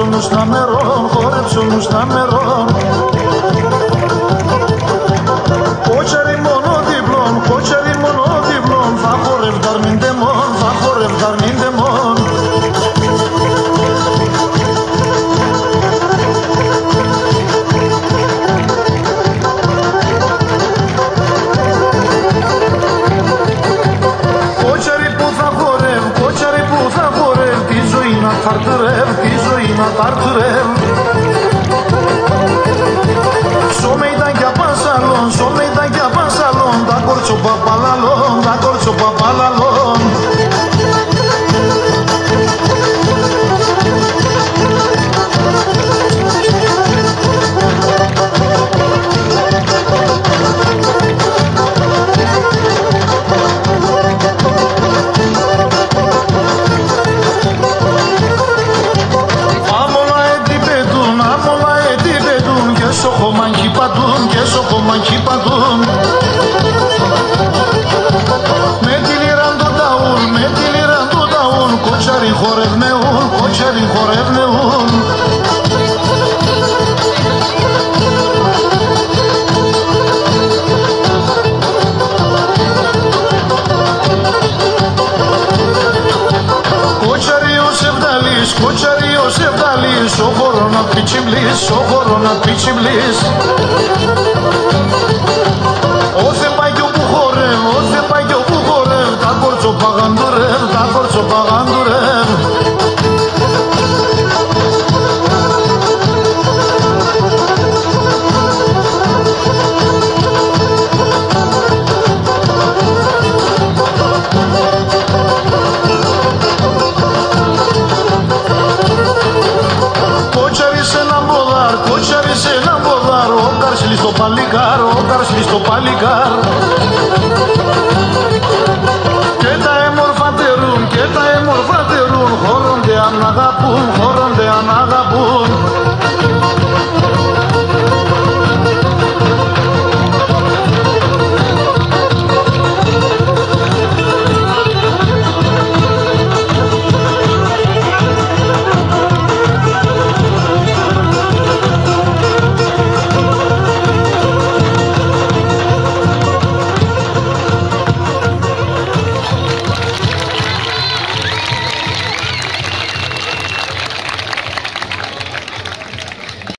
όμως να μερών, χόρεψε όμως να μερών. Κότσαρι μόνο διπλών, κότσαρι μόνο διπλών, θα χορεύταρ μην τεμών, θα χορεύταρ μην τεμών. Τη ζωή να ταρτουρεύει. Σώμε ήταν κι απασαλόν, σώμε ήταν κι απασαλόν, τα κόρτσο παπαλαλόν, τα κόρτσο παπαλαλόν. Με τη λίρα του ταούν, με τη λίρα του ταούν, κότσαρι χορευνεούν, κότσαρι χορευνεούν. Κότσαρι ο Σεβδαλής, κότσαρι ο Σεβδαλής, ο χώρο να πιτσιμπλής, ο χώρο να πιτσιμπλής. Όθε πάει κι όπου χορεύει, όθε πάει κι όπου χορεύει, τα κόρτσο παγαντουρεύει, τα κόρτσο παγαντουρεύει. Κότσαρι σε έναν ποδάρ, κότσαρι σε έναν ποδάρ, ο Καρσλής στο παλικάρ, ο Καρσλής στο παλικάρ. Και τα έμορφα τερούν, και τα έμορφα τερούν, χώρονται αν αγαπούν, χώρονται